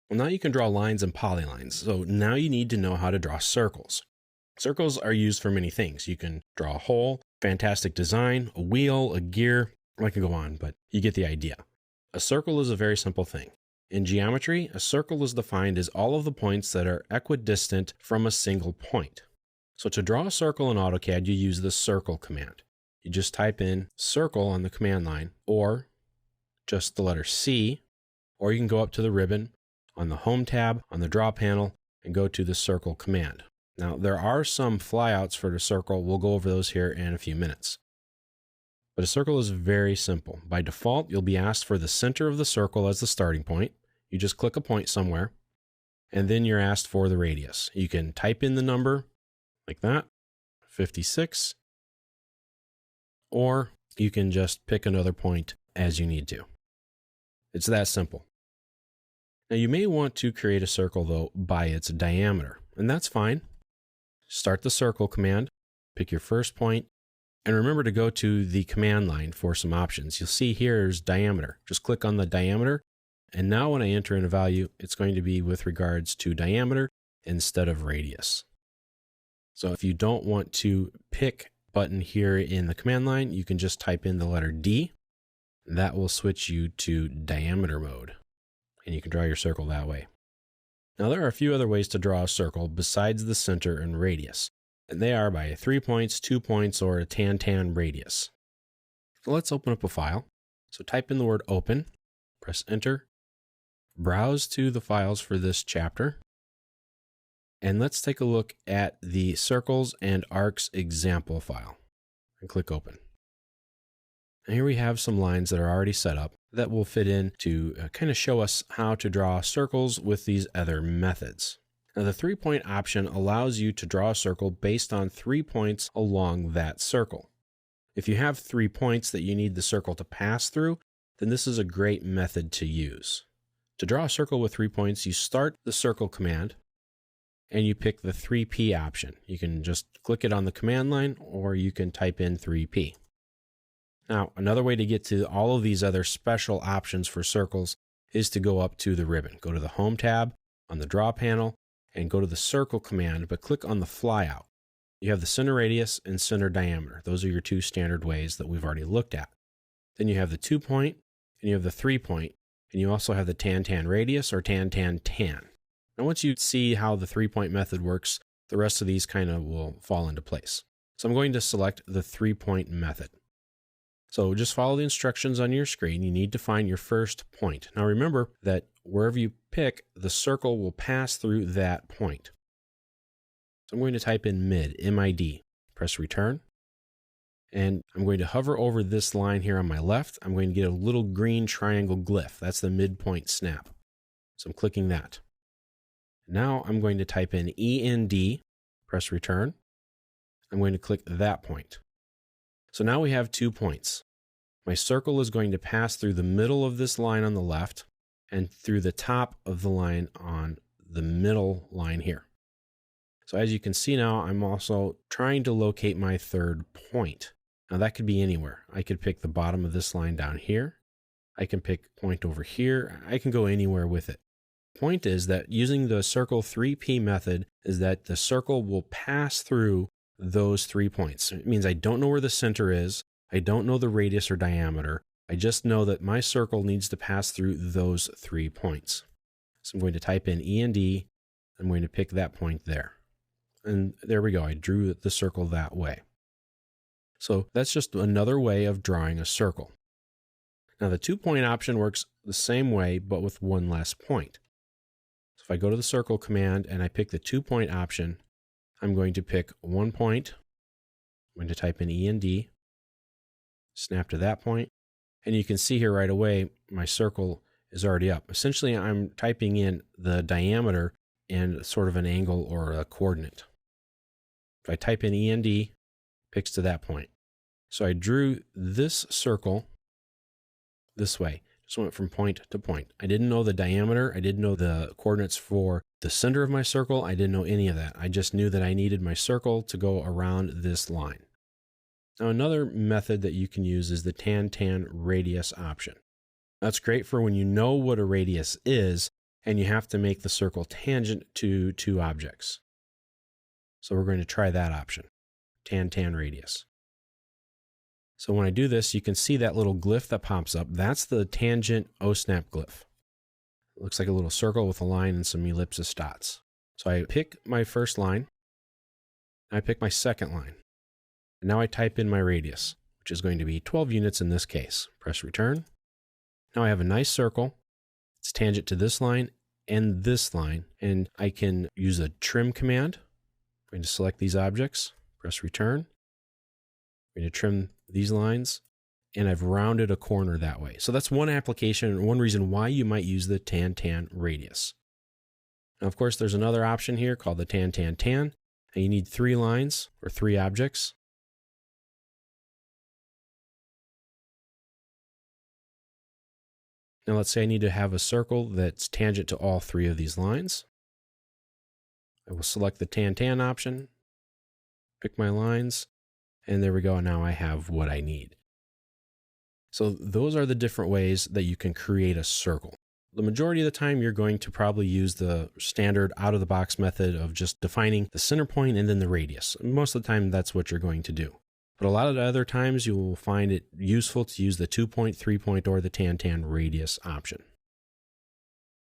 Well, now you can draw lines and polylines. So now you need to know how to draw circles. Circles are used for many things. You can draw a hole, fantastic design, a wheel, a gear. I can go on, but you get the idea. A circle is a very simple thing. In geometry, a circle is defined as all of the points that are equidistant from a single point. So to draw a circle in AutoCAD, you use the circle command. You just type in circle on the command line, or just the letter C, or you can go up to the ribbon on the Home tab on the Draw panel and go to the circle command. Now, there are some flyouts for the circle. We'll go over those here in a few minutes. But a circle is very simple. By default, you'll be asked for the center of the circle as the starting point. You just click a point somewhere, and then you're asked for the radius. You can type in the number like that, 56, or you can just pick another point as you need to. It's that simple. Now, you may want to create a circle, though, by its diameter, and that's fine. Start the circle command, pick your first point, and remember to go to the command line for some options. You'll see here's diameter. Just click on the diameter, and now when I enter in a value, it's going to be with regards to diameter instead of radius. So if you don't want to pick button here in the command line, you can just type in the letter D. That will switch you to diameter mode, and you can draw your circle that way. Now, there are a few other ways to draw a circle besides the center and radius, and they are by 3 points, 2 points, or a tan radius. So let's open up a file. So type in the word open, press enter, browse to the files for this chapter, and let's take a look at the circles and arcs example file, and click open. And here we have some lines that are already set up that will fit in to kind of show us how to draw circles with these other methods. Now, the 3-point option allows you to draw a circle based on 3 points along that circle. If you have 3 points that you need the circle to pass through, then this is a great method to use. To draw a circle with 3 points, you start the circle command and you pick the 3P option. You can just click it on the command line, or you can type in 3P. Now, another way to get to all of these other special options for circles is to go up to the ribbon. Go to the Home tab on the Draw panel and go to the circle command, but click on the flyout. You have the center radius and center diameter. Those are your 2 standard ways that we've already looked at. Then you have the 2 point and you have the 3 point, and you also have the tan radius or tan. Now, once you see how the 3-point method works, the rest of these kind of will fall into place. So I'm going to select the 3-point method. So just follow the instructions on your screen. You need to find your first point. Now remember that wherever you pick, the circle will pass through that point. So I'm going to type in mid, M-I-D, press return. And I'm going to hover over this line here on my left. I'm going to get a little green triangle glyph. That's the midpoint snap. So I'm clicking that. Now I'm going to type in END, press return. I'm going to click that point. So now we have 2 points. My circle is going to pass through the middle of this line on the left and through the top of the line on the middle line here. So as you can see now, I'm also trying to locate my 3rd point. Now that could be anywhere. I could pick the bottom of this line down here. I can pick point over here. I can go anywhere with it. Point is that using the circle 3P method is that the circle will pass through those 3 points. It means I don't know where the center is. I don't know the radius or diameter. I just know that my circle needs to pass through those 3 points. So I'm going to type in END. I'm going to pick that point there. And there we go. I drew the circle that way. So that's just another way of drawing a circle. Now the 2-point option works the same way, but with one less point. So if I go to the circle command and I pick the 2-point option, I'm going to pick 1 point. I'm going to type in END, snap to that point, and you can see here right away my circle is already up. Essentially, I'm typing in the diameter and sort of an angle or a coordinate. If I type in END, picks to that point. So I drew this circle this way. Just went from point to point. I didn't know the diameter. I didn't know the coordinates for the center of my circle. I didn't know any of that. I just knew that I needed my circle to go around this line. Now another method that you can use is the tan radius option. That's great for when you know what a radius is and you have to make the circle tangent to two objects. So we're going to try that option, tan radius. So when I do this, you can see that little glyph that pops up. That's the tangent OSNAP glyph. It looks like a little circle with a line and some ellipsis dots. So I pick my first line, I pick my second line, and now I type in my radius, which is going to be 12 units in this case. Press return. Now I have a nice circle. It's tangent to this line and this line, and I can use a trim command. I'm going to select these objects, press return. I'm going to trim these lines, and I've rounded a corner that way. So that's one application and one reason why you might use the tan radius. Now, of course, there's another option here called the tan, and you need 3 lines or 3 objects. Now let's say I need to have a circle that's tangent to all 3 of these lines. I will select the tan option, pick my lines, and there we go. Now I have what I need. So those are the different ways that you can create a circle. The majority of the time, you're going to probably use the standard out-of-the-box method of just defining the center point and then the radius. Most of the time, that's what you're going to do. But a lot of the other times, you will find it useful to use the 2-point, 3-point, or the tan radius option.